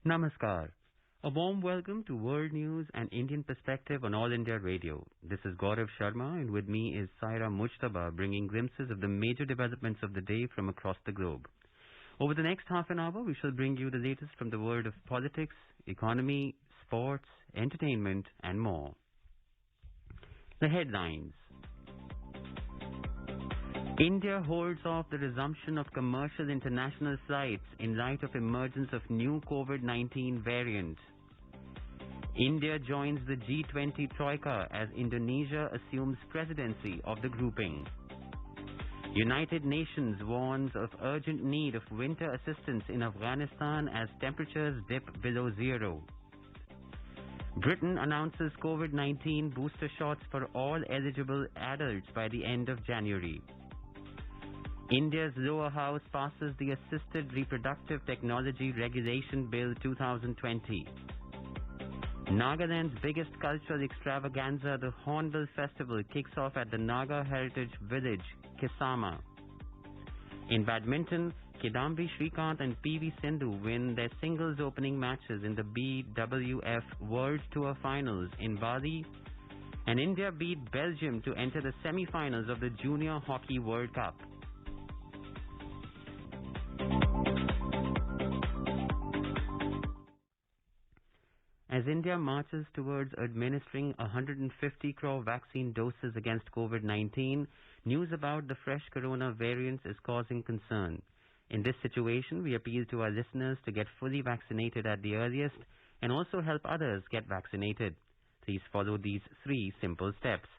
Namaskar. A warm welcome to World News and Indian Perspective on All India Radio. This is Gaurav Sharma and with me is Saira Mujtaba bringing glimpses of the major developments of the day from across the globe. Over the next half an hour, we shall bring you the latest from the world of politics, economy, sports, entertainment and more. The headlines. India holds off the resumption of commercial international flights in light of emergence of new COVID-19 variant. India joins the G20 Troika as Indonesia assumes presidency of the grouping. United Nations warns of urgent need of winter assistance in Afghanistan as temperatures dip below zero. Britain announces COVID-19 booster shots for all eligible adults by the end of January. India's lower house passes the Assisted Reproductive Technology Regulation Bill 2020. Nagaland's biggest cultural extravaganza, the Hornbill Festival, kicks off at the Naga Heritage Village, Kisama. In badminton, Kidambi Srikanth and Bse Sensex win their singles opening matches in the BWF World Tour Finals in Bali, and India beat Belgium to enter the semi-finals of the Junior Hockey World Cup. As India marches towards administering 150 crore vaccine doses against COVID-19, news about the fresh corona variants is causing concern. In this situation, we appeal to our listeners to get fully vaccinated at the earliest and also help others get vaccinated. Please follow these 3 simple steps.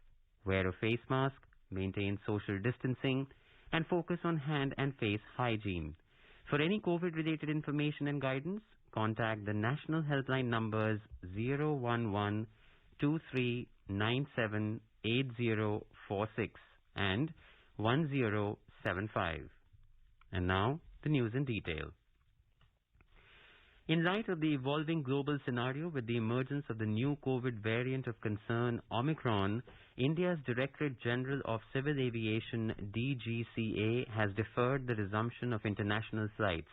Wear a face mask, maintain social distancing, and focus on hand and face hygiene. For any COVID-related information and guidance, contact the national helpline numbers 011 2397 8046 and 1075. And now, the news in detail. In light of the evolving global scenario with the emergence of the new COVID variant of concern, Omicron, India's Directorate General of Civil Aviation, DGCA, has deferred the resumption of international flights.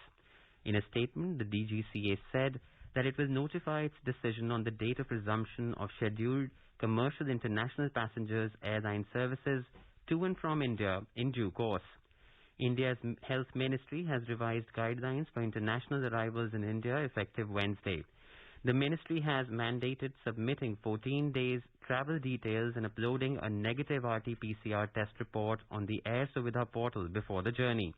In a statement, the DGCA said that it will notify its decision on the date of resumption of scheduled commercial international passengers airline services to and from India in due course. India's Health Ministry has revised guidelines for international arrivals in India effective Wednesday. The ministry has mandated submitting 14 days travel details and uploading a negative RT-PCR test report on the Air Suvidha portal before the journey.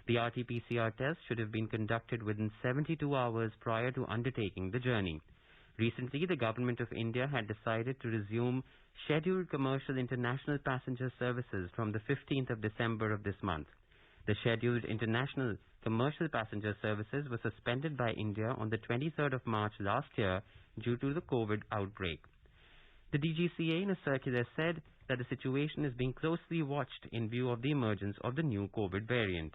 The RT-PCR test should have been conducted within 72 hours prior to undertaking the journey. Recently, the Government of India had decided to resume scheduled commercial international passenger services from the 15th of December of this month. The scheduled international commercial passenger services were suspended by India on the 23rd of March last year due to the COVID outbreak. The DGCA in a circular said that the situation is being closely watched in view of the emergence of the new COVID variant.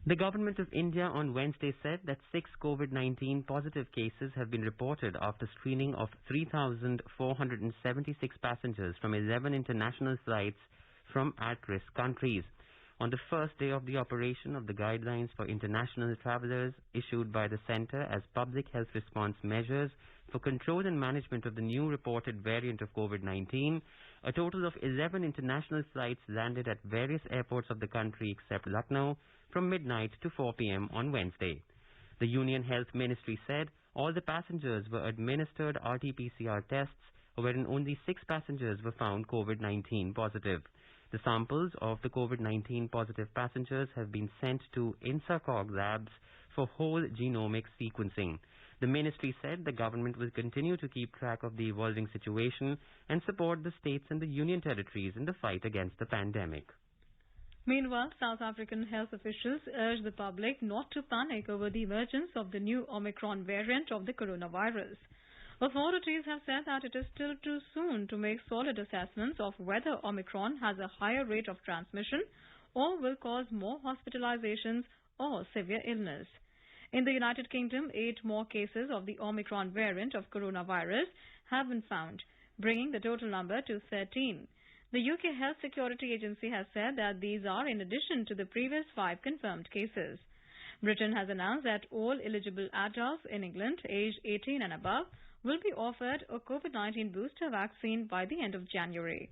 The Government of India on Wednesday said that 6 COVID-19 positive cases have been reported after screening of 3,476 passengers from 11 international flights from at-risk countries. On the first day of the operation of the guidelines for international travelers issued by the Centre as Public Health Response Measures for Control and Management of the new reported variant of COVID-19, a total of 11 international flights landed at various airports of the country except Lucknow from midnight to 4 p.m. on Wednesday. The Union Health Ministry said all the passengers were administered RT-PCR tests, wherein only 6 passengers were found COVID-19 positive. The samples of the COVID-19 positive passengers have been sent to INSACOG labs for whole genomic sequencing. The ministry said the government will continue to keep track of the evolving situation and support the states and the union territories in the fight against the pandemic. Meanwhile, South African health officials urge the public not to panic over the emergence of the new Omicron variant of the coronavirus. Authorities have said that it is still too soon to make solid assessments of whether Omicron has a higher rate of transmission or will cause more hospitalizations or severe illness. In the United Kingdom, 8 more cases of the Omicron variant of coronavirus have been found, bringing the total number to 13. The UK Health Security Agency has said that these are in addition to the previous 5 confirmed cases. Britain has announced that all eligible adults in England aged 18 and above will be offered a COVID-19 booster vaccine by the end of January.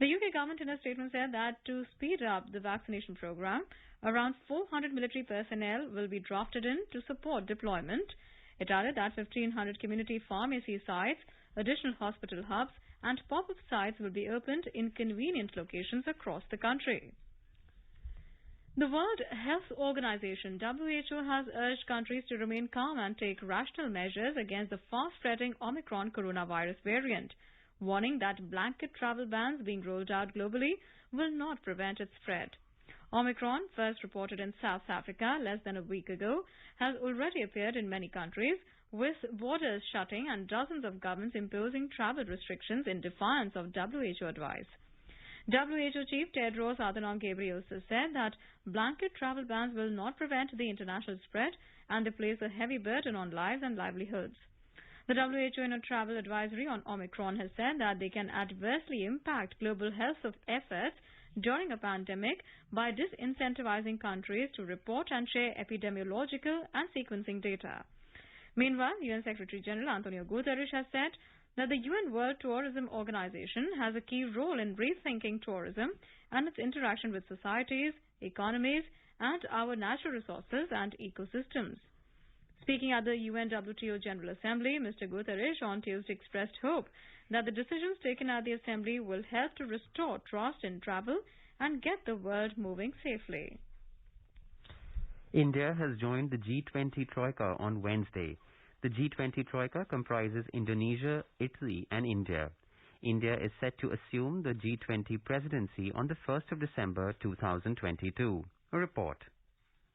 The UK government in a statement said that to speed up the vaccination program, around 400 military personnel will be drafted in to support deployment. It added that 1,500 community pharmacy sites, additional hospital hubs and pop-up sites will be opened in convenient locations across the country. The World Health Organization (WHO) has urged countries to remain calm and take rational measures against the fast-spreading Omicron coronavirus variant, warning that blanket travel bans being rolled out globally will not prevent its spread. Omicron, first reported in South Africa less than a week ago, has already appeared in many countries, with borders shutting and dozens of governments imposing travel restrictions in defiance of WHO advice. WHO Chief Tedros Adhanom Ghebreyesus said that blanket travel bans will not prevent the international spread and they place a heavy burden on lives and livelihoods. The WHO in a travel advisory on Omicron has said that they can adversely impact global health efforts during a pandemic by disincentivizing countries to report and share epidemiological and sequencing data. Meanwhile, UN Secretary General Antonio Guterres has said that the UN World Tourism Organization has a key role in rethinking tourism and its interaction with societies, economies, and our natural resources and ecosystems. Speaking at the UN WTO General Assembly, Mr. Guterres on Tuesday expressed hope that the decisions taken at the Assembly will help to restore trust in travel and get the world moving safely. India has joined the G20 Troika on Wednesday. The G20 Troika comprises Indonesia, Italy and India. India is set to assume the G20 Presidency on the 1st of December 2022. A report.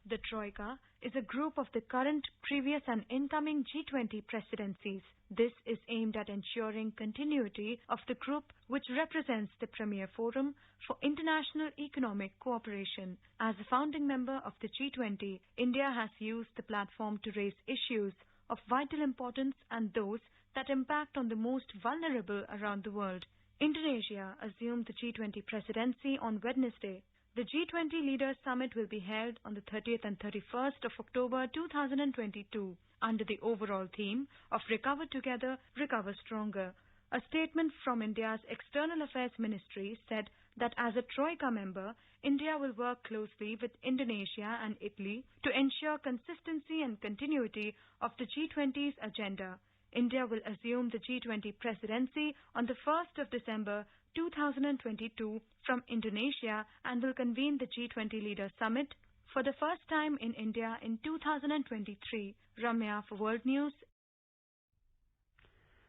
The Troika is a group of the current, previous and incoming G20 presidencies. This is aimed at ensuring continuity of the group, which represents the premier forum for international economic cooperation. As a founding member of the G20, India has used the platform to raise issues of vital importance and those that impact on the most vulnerable around the world. Indonesia assumed the G20 presidency on Wednesday. The G20 Leaders Summit will be held on the 30th and 31st of October 2022 under the overall theme of Recover Together, Recover Stronger. A statement from India's External Affairs Ministry said that as a Troika member, India will work closely with Indonesia and Italy to ensure consistency and continuity of the G20's agenda. India will assume the G20 presidency on the 1st of December 2022 from Indonesia and will convene the G20 Leaders Summit for the first time in India in 2023. Ramya for World News.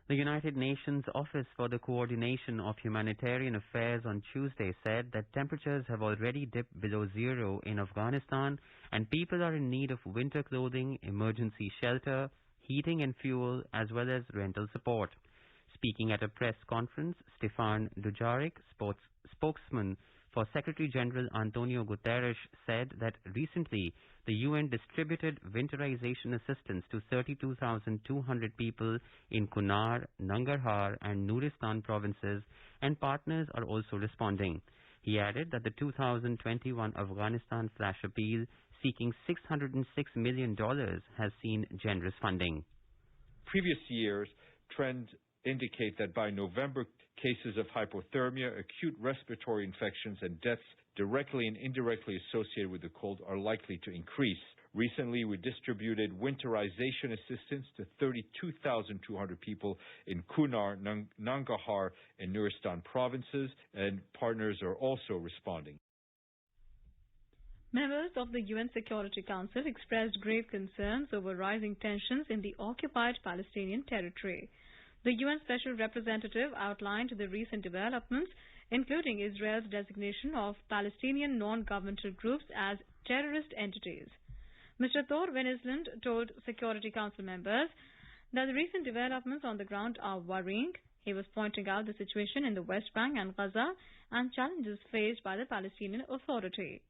The United Nations Office for the Coordination of Humanitarian Affairs on Tuesday said that temperatures have already dipped below zero in Afghanistan and people are in need of winter clothing, emergency shelter, heating and fuel, as well as rental support. Speaking at a press conference, Stefan Dujarric, spokesman for Secretary General Antonio Guterres, said that recently the UN distributed winterization assistance to 32,200 people in Kunar, Nangarhar and Nuristan provinces, and partners are also responding. He added that the 2021 Afghanistan flash appeal seeking $606 million has seen generous funding. Previous years' trends indicate that by November, cases of hypothermia, acute respiratory infections, and deaths directly and indirectly associated with the cold are likely to increase. Recently, we distributed winterization assistance to 32,200 people in Kunar, Nangarhar, and Nuristan provinces, and partners are also responding. Members of the UN Security Council expressed grave concerns over rising tensions in the occupied Palestinian territory. The UN Special Representative outlined the recent developments, including Israel's designation of Palestinian non-governmental groups as terrorist entities. Mr. Thor Venisland told Security Council members that the recent developments on the ground are worrying. He was pointing out the situation in the West Bank and Gaza and challenges faced by the Palestinian Authority.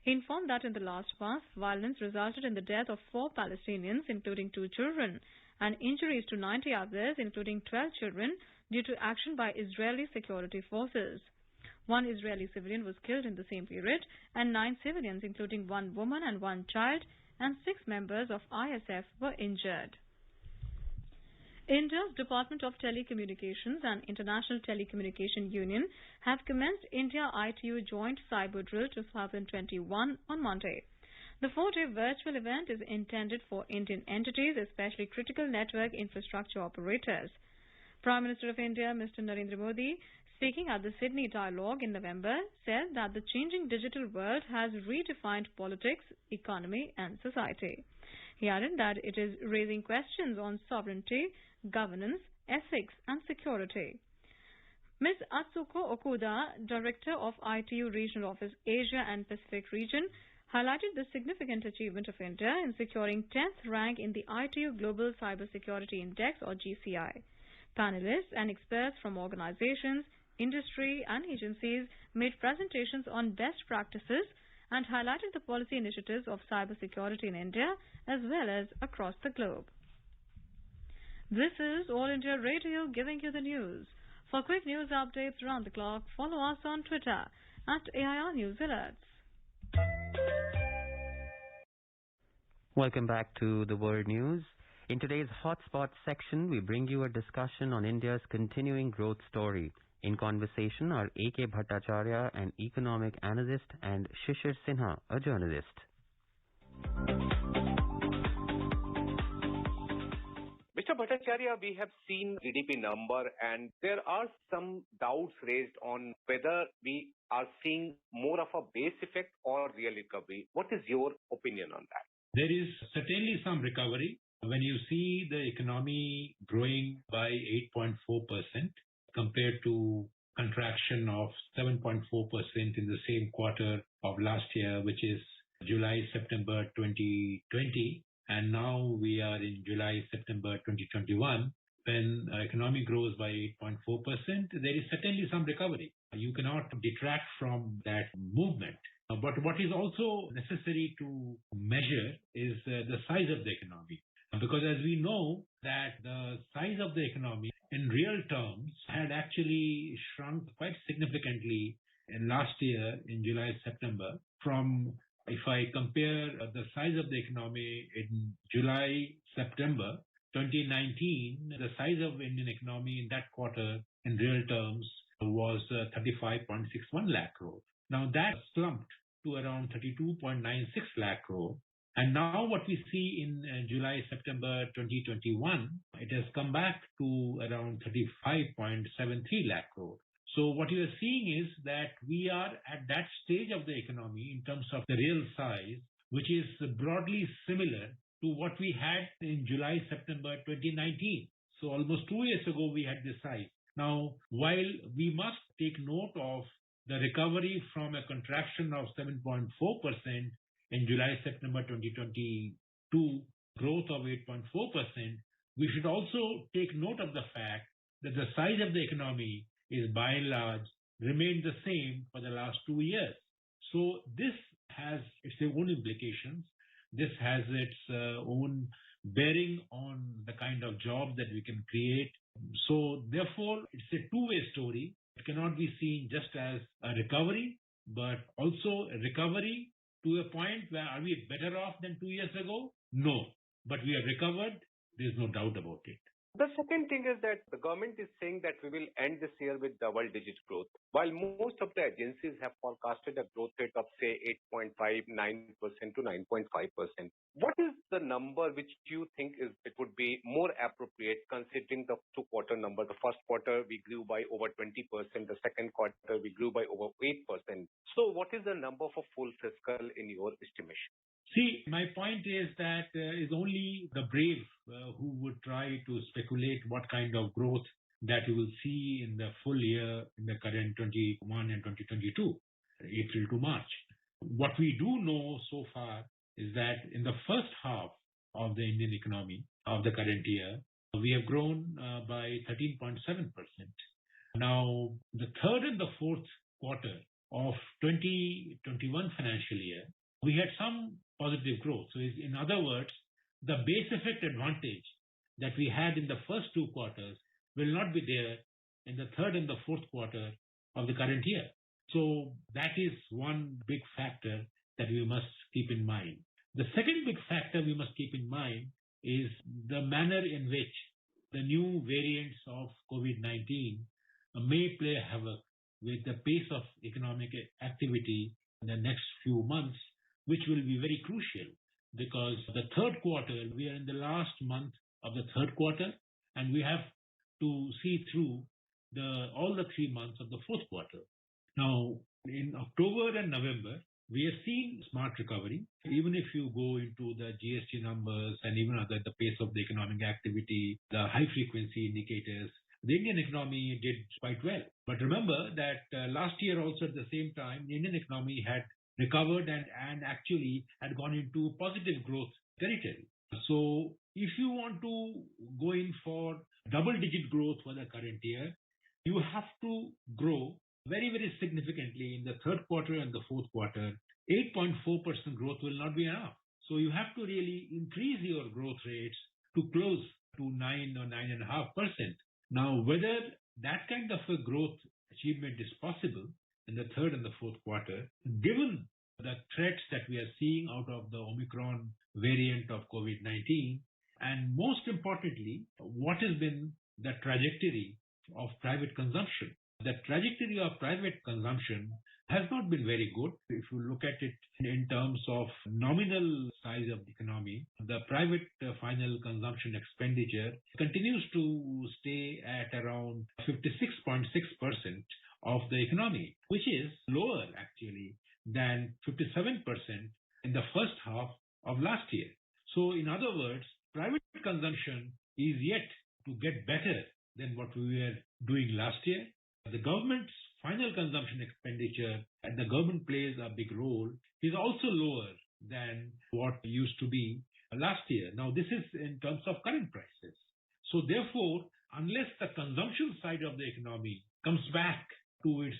He informed that in the last month, violence resulted in the death of 4 Palestinians, including 2 children, and injuries to 90 others, including 12 children, due to action by Israeli security forces. 1 Israeli civilian was killed in the same period, and 9 civilians, including 1 woman and 1 child, and 6 members of ISF were injured. India's Department of Telecommunications and International Telecommunication Union have commenced India ITU Joint Cyber Drill 2021 on Monday. The 4-day virtual event is intended for Indian entities, especially critical network infrastructure operators. Prime Minister of India, Mr. Narendra Modi, speaking at the Sydney Dialogue in November, said that the changing digital world has redefined politics, economy and society. He added that it is raising questions on sovereignty, governance, ethics and security. Ms. Atsuko Okuda, Director of ITU Regional Office Asia and Pacific Region, highlighted the significant achievement of India in securing 10th rank in the ITU Global Cybersecurity Index or GCI. Panelists and experts from organizations, industry and agencies made presentations on best practices and highlighted the policy initiatives of cybersecurity in India as well as across the globe. This is All India Radio giving you the news. For quick news updates around the clock, follow us on Twitter at AIR News Alerts. Welcome back to the World News. In today's Hotspot section, we bring you a discussion on India's continuing growth story. In conversation are A.K. Bhattacharya, an economic analyst, and Shishir Sinha, a journalist. Mr. Bhattacharya, we have seen GDP number and there are some doubts raised on whether we are seeing more of a base effect or real recovery. What is your opinion on that? There is certainly some recovery. When you see the economy growing by 8.4% compared to contraction of 7.4% in the same quarter of last year, which is July-September 2020, and now we are in July-September 2021, when economy grows by 8.4%, there is certainly some recovery. You cannot detract from that movement. But what is also necessary to measure is the size of the economy. Because as we know that the size of the economy in real terms had actually shrunk quite significantly in last year in July-September from, if I compare the size of the economy in July-September 2019, the size of Indian economy in that quarter in real terms was 35.61 lakh crore. Now that slumped to around 32.96 lakh crore. And now what we see in July-September 2021, it has come back to around 35.73 lakh crore. So what you are seeing is that we are at that stage of the economy in terms of the real size, which is broadly similar to what we had in July-September 2019. So almost 2 years ago, we had this size. Now, while we must take note of the recovery from a contraction of 7.4% in July-September 2022, growth of 8.4%, we should also take note of the fact that the size of the economy is by and large remained the same for the last 2 years. So this has its own implications. This has its own bearing on the kind of jobs that we can create. So therefore, it's a two-way story. It cannot be seen just as a recovery, but also a recovery to a point where are we better off than 2 years ago? No. But we have recovered. There's no doubt about it. The second thing is that the government is saying that we will end this year with double-digit growth, while most of the agencies have forecasted a growth rate of, say, 8.59% to 9.5%. What is the number which you think it would be more appropriate considering the two-quarter number? The first quarter, we grew by over 20%. The second quarter, we grew by over 8%. So what is the number for full fiscal in your estimation? See, my point is that is only the brave who would try to speculate what kind of growth that you will see in the full year in the current 21 and 2022, April to March. What we do know so far is that in the first half of the Indian economy of the current year, we have grown by 13.7%. Now, the third and the fourth quarter of 2021 financial year, we had some positive growth. So in other words, the base effect advantage that we had in the first two quarters will not be there in the third and the fourth quarter of the current year. So that is one big factor that we must keep in mind. The second big factor factor we must keep in mind is the manner in which the new variants of COVID-19 may play havoc with the pace of economic activity in the next few months, which will be very crucial because the third quarter, we are in the last month of the third quarter, and we have to see through all the 3 months of the fourth quarter. Now, in October and November, we have seen smart recovery. Even if you go into the GST numbers and even the pace of the economic activity, the high frequency indicators, the Indian economy did quite well. But remember that last year also at the same time, the Indian economy had recovered and actually had gone into positive growth territory. So if you want to go in for double-digit growth for the current year, you have to grow very, very significantly in the third quarter and the fourth quarter. 8.4% growth will not be enough. So you have to really increase your growth rates to close to 9 or 9.5%. Now, whether that kind of a growth achievement is possible in the third and the fourth quarter, given the threats that we are seeing out of the Omicron variant of COVID-19, and most importantly, what has been the trajectory of private consumption. The trajectory of private consumption has not been very good. If you look at it in terms of nominal size of the economy, the private final consumption expenditure continues to stay at around 56.6% of the economy, which is lower actually than 57% in the first half of last year. So in other words, private consumption is yet to get better than what we were doing last year. The government's final consumption expenditure, and the government plays a big role, is also lower than what used to be last year. Now, this is in terms of current prices. So therefore, unless the consumption side of the economy comes back to its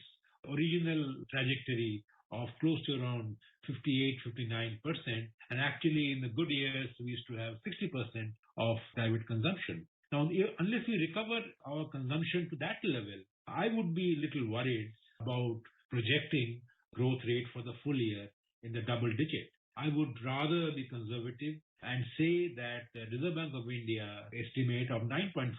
original trajectory of close to around 58-59%, and actually in the good years, we used to have 60% of private consumption. Now, unless we recover our consumption to that level, I would be a little worried about projecting growth rate for the full year in the double digit. I would rather be conservative and say that the Reserve Bank of India estimate of 9.5%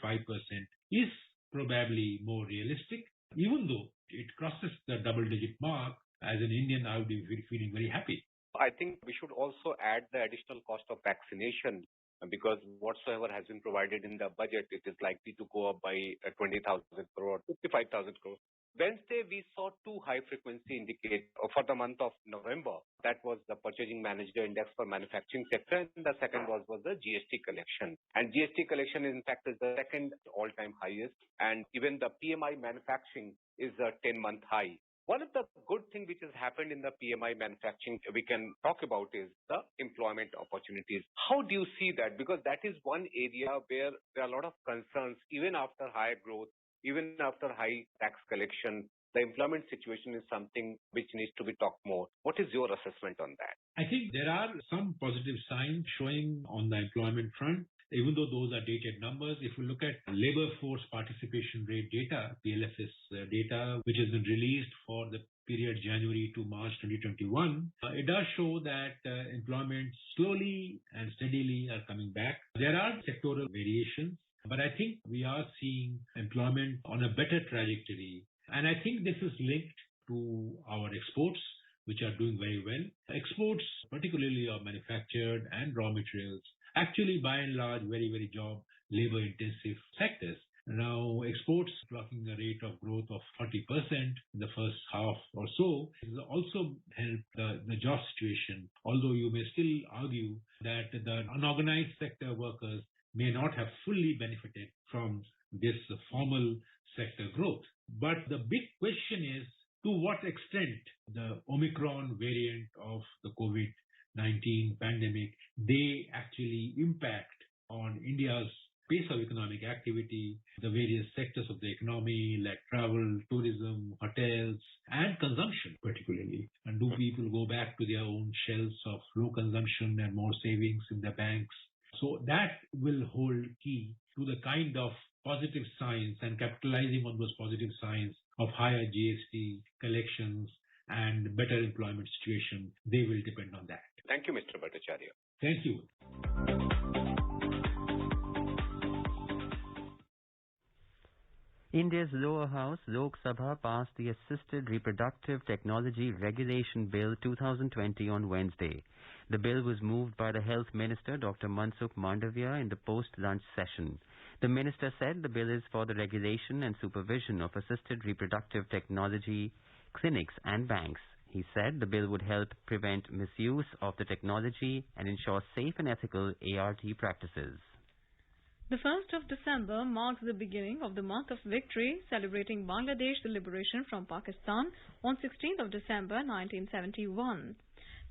is probably more realistic, even though it crosses the double digit mark. As an Indian, I would be feeling very happy. I think we should also add the additional cost of vaccination because whatsoever has been provided in the budget, it is likely to go up by 20,000 crore, 55,000 crore. Wednesday, we saw two high-frequency indicators for the month of November. That was the Purchasing Manager Index for manufacturing sector, and the second was the GST collection. And GST collection, in fact, is the second all-time highest, and even the PMI manufacturing is a 10-month high. One of the good things which has happened in the PMI manufacturing we can talk about is the employment opportunities. How do you see that? Because that is one area where there are a lot of concerns, even after higher growth, even after high tax collection. The employment situation is something which needs to be talked more. What is your assessment on that? I think there are some positive signs showing on the employment front. Even though those are dated numbers, if you look at labor force participation rate data, PLFS data, which has been released for the period January to March 2021, it does show that employment slowly and steadily are coming back. There are sectoral variations, but I think we are seeing employment on a better trajectory. And I think this is linked to our exports, which are doing very well. Exports, particularly of manufactured and raw materials, actually, by and large, very, very job, labor-intensive sectors. Now, exports clocking a rate of growth of 40% in the first half or so has also helped the job situation, although you may still argue that the unorganized sector workers may not have fully benefited from this formal sector growth. But the big question is, to what extent the Omicron variant of the COVID-19 pandemic, they actually impact on India's pace of economic activity, the various sectors of the economy like travel, tourism, hotels, and consumption particularly. And do people go back to their own shelves of low consumption and more savings in their banks? So that will hold key to the kind of positive signs and capitalizing on those positive signs of higher GST collections and better employment situation, they will depend on that. Thank you, Mr. Bhattacharya. Thank you. India's lower house, Lok Sabha, passed the Assisted Reproductive Technology Regulation Bill 2020 on Wednesday. The bill was moved by the Health Minister, Dr. Mansukh Mandavia, in the post-lunch session. The minister said the bill is for the regulation and supervision of assisted reproductive technology clinics and banks. He said the bill would help prevent misuse of the technology and ensure safe and ethical ART practices. The 1st of December marks the beginning of the month of victory, celebrating Bangladesh's liberation from Pakistan on 16th of December 1971.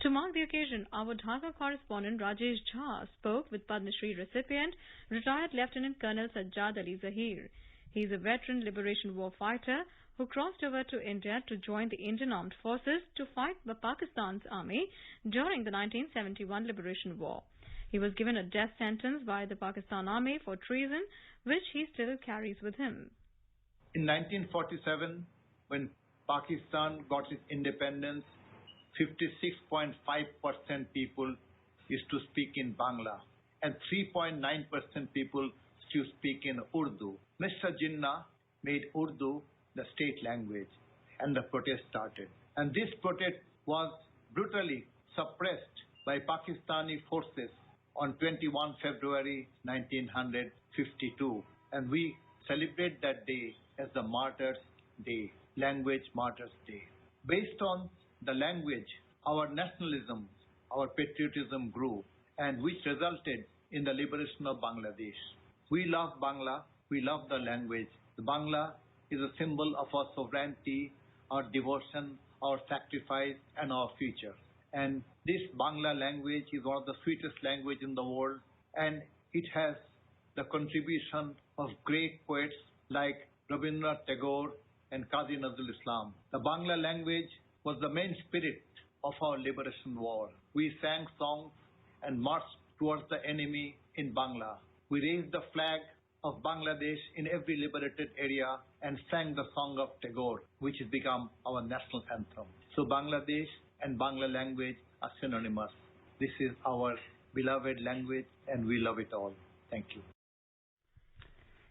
To mark the occasion, our Dhaka correspondent Rajesh Jha spoke with Padma Shri recipient, retired Lieutenant Colonel Sajjad Ali Zahir. He is a veteran Liberation War fighter who crossed over to India to join the Indian Armed Forces to fight Pakistan's army during the 1971 Liberation War. He was given a death sentence by the Pakistan Army for treason, which he still carries with him. In 1947, when Pakistan got its independence, 56.5% people used to speak in Bangla and 3.9% people used to speak in Urdu. Mr. Jinnah made Urdu the state language and the protest started. And this protest was brutally suppressed by Pakistani forces on 21 February 1952. And we celebrate that day as the Martyrs' Day, Language Martyrs' Day. Based on the language, our nationalism, our patriotism grew, and which resulted in the liberation of Bangladesh. We love Bangla, we love the language. The Bangla is a symbol of our sovereignty, our devotion, our sacrifice, and our future. And this Bangla language is one of the sweetest languages in the world, and it has the contribution of great poets like Rabindranath Tagore and Qazi Nazrul Islam. The Bangla language was the main spirit of our liberation war. We sang songs and marched towards the enemy in Bangla. We raised the flag of Bangladesh in every liberated area and sang the song of Tagore, which has become our national anthem. So Bangladesh and Bangla language are synonymous. This is our beloved language and we love it all. Thank you.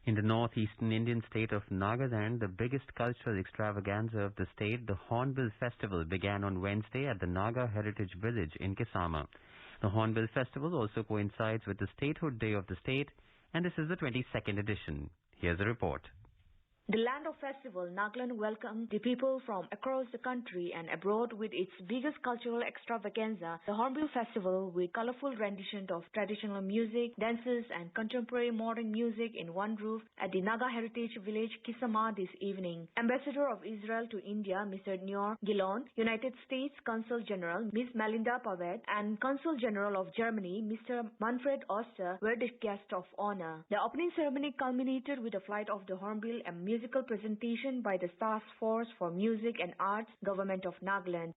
In the northeastern Indian state of Nagaland, the biggest cultural extravaganza of the state, the Hornbill Festival, began on Wednesday at the Naga Heritage Village in Kisama. The Hornbill Festival also coincides with the Statehood Day of the state, and this is the 22nd edition. Here's a report. The land of festival, Nagaland welcomed the people from across the country and abroad with its biggest cultural extravaganza, the Hornbill Festival, with colorful renditions of traditional music, dances and contemporary modern music in one roof at the Naga Heritage Village, Kisama this evening. Ambassador of Israel to India, Mr. Nyor Gilon, United States Consul General, Ms. Melinda Pavet, and Consul General of Germany, Mr. Manfred Oster, were the guests of honor. The opening ceremony culminated with a flight of the Hornbill and musical presentation by the Task Force for Music and Arts, Government of Nagaland.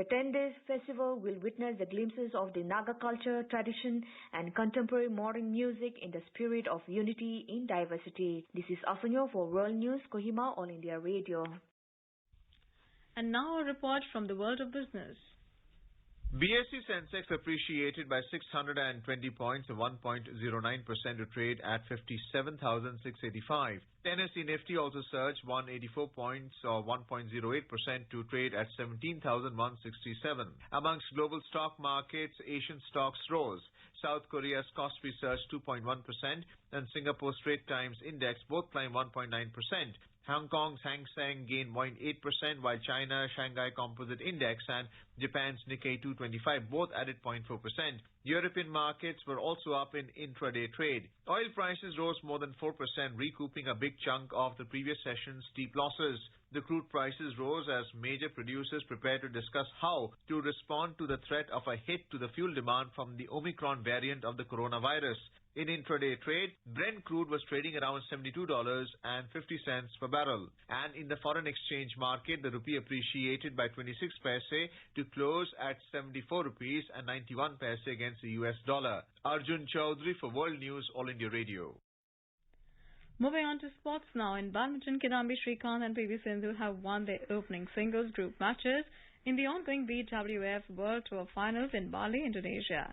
The 10-day festival will witness the glimpses of the Naga culture, tradition, and contemporary modern music in the spirit of unity in diversity. This is Asunyo for World News, Kohima, All India Radio. And now a report from the world of business. Bse Sensex appreciated by 620 points, 1.09% to trade at 57,685. NSE Nifty also surged 184 points or 1.08% to trade at 17,167. Amongst global stock markets, Asian stocks rose. South Korea's Kospi surged 2.1% and Singapore's Straits Times Index both climbed 1.9%. Hong Kong's Hang Seng gained 0.8%, while China's Shanghai Composite Index and Japan's Nikkei 225 both added 0.4%. European markets were also up in intraday trade. Oil prices rose more than 4%, recouping a big chunk of the previous session's steep losses. The crude prices rose as major producers prepare to discuss how to respond to the threat of a hit to the fuel demand from the Omicron variant of the coronavirus. In intraday trade, Brent crude was trading around $72.50 per barrel. And in the foreign exchange market, the rupee appreciated by 26 paise to close at 74 rupees and 91 paise against the US dollar. Arjun Chaudhary for World News, All India Radio. Moving on to sports now. In badminton, Kidambi Srikanth and Bse Sensex have won their opening singles group matches in the ongoing BWF World Tour Finals in Bali, Indonesia.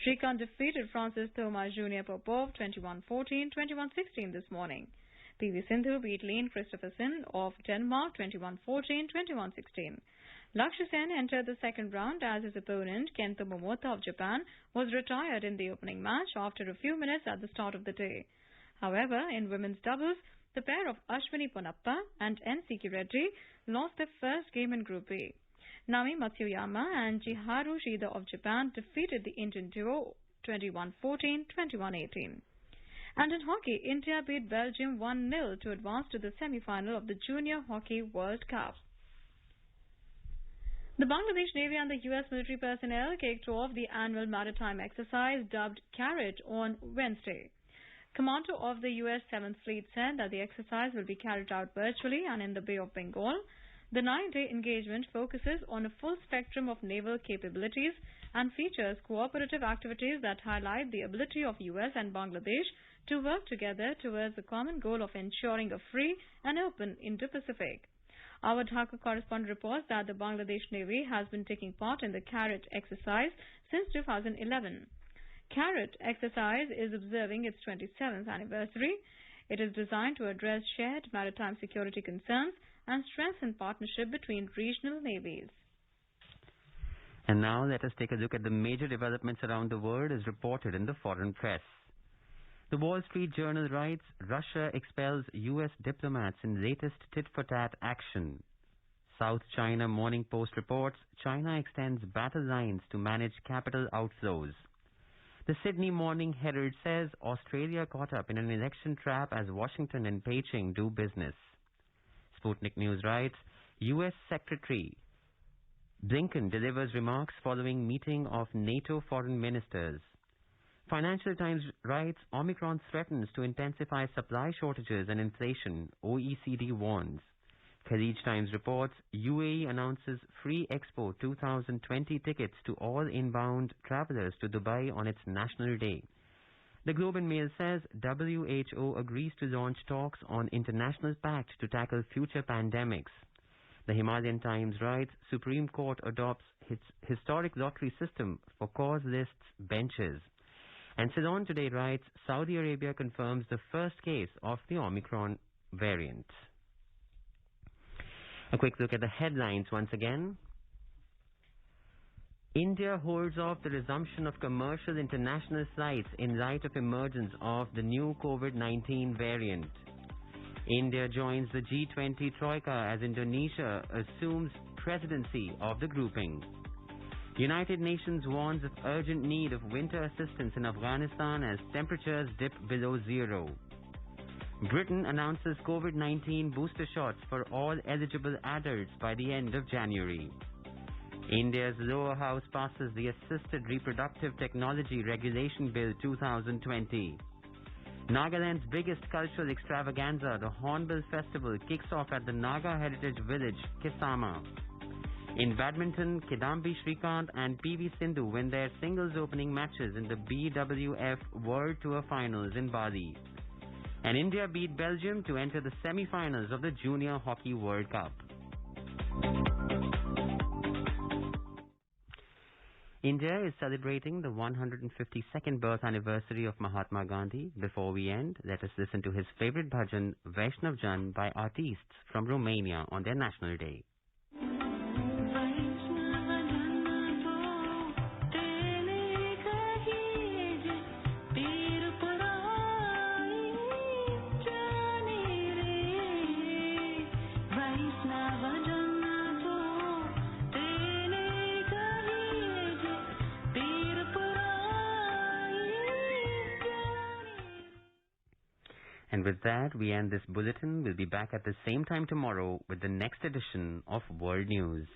Srikanth defeated Francis Thomas Jr. Popov 21-14, 21-16 this morning. Bse Sensex beat Lene Christophersen of Denmark 21-14, 21-16. Lakshya Sen entered the second round as his opponent, Kento Momota of Japan, was retired in the opening match after a few minutes at the start of the day. However, in women's doubles, the pair of Ashwini Ponnappa and N.C. Reddy lost their first game in Group A. Nami Matsuyama and Chiharu Shida of Japan defeated the Indian duo 21-14, 21-18. And in hockey, India beat Belgium 1-0 to advance to the semi-final of the Junior Hockey World Cup. The Bangladesh Navy and the U.S. military personnel kicked off the annual maritime exercise dubbed Carrot on Wednesday. Commander of the U.S. 7th Fleet said that the exercise will be carried out virtually and in the Bay of Bengal. The 9-day engagement focuses on a full spectrum of naval capabilities and features cooperative activities that highlight the ability of U.S. and Bangladesh to work together towards the common goal of ensuring a free and open Indo-Pacific. Our Dhaka correspondent reports that the Bangladesh Navy has been taking part in the Carrot exercise since 2011. Carrot exercise is observing its 27th anniversary. It is designed to address shared maritime security concerns and strengthen partnership between regional navies. And now let us take a look at the major developments around the world as reported in the foreign press. The Wall Street Journal writes, Russia expels U.S. diplomats in latest tit-for-tat action. South China Morning Post reports, China extends battle lines to manage capital outflows. The Sydney Morning Herald says Australia caught up in an election trap as Washington and Beijing do business. Sputnik News writes, U.S. Secretary Blinken delivers remarks following meeting of NATO foreign ministers. Financial Times writes, Omicron threatens to intensify supply shortages and inflation, OECD warns. Khalij Times reports, UAE announces free Expo 2020 tickets to all inbound travelers to Dubai on its National Day. The Globe and Mail says WHO agrees to launch talks on international pact to tackle future pandemics. The Himalayan Times writes, Supreme Court adopts its historic lottery system for cause lists benches. And Ceylon Today writes, Saudi Arabia confirms the first case of the Omicron variant. A quick look at the headlines once again. India holds off the resumption of commercial international flights in light of emergence of the new COVID-19 variant. India joins the G20 Troika as Indonesia assumes presidency of the grouping. United Nations warns of urgent need of winter assistance in Afghanistan as temperatures dip below zero. Britain announces COVID-19 booster shots for all eligible adults by the end of January. India's lower house passes the Assisted Reproductive Technology Regulation Bill 2020. Nagaland's biggest cultural extravaganza, the Hornbill Festival, kicks off at the Naga Heritage Village, Kisama. In badminton, Kidambi Srikanth and Bse Sensex win their singles opening matches in the BWF World Tour Finals in Bali. And India beat Belgium to enter the semi-finals of the Junior Hockey World Cup. India is celebrating the 152nd birth anniversary of Mahatma Gandhi. Before we end, let us listen to his favorite bhajan, Vaishnav Jan, by artists from Romania on their National Day. And with that, we end this bulletin. We'll be back at the same time tomorrow with the next edition of World News.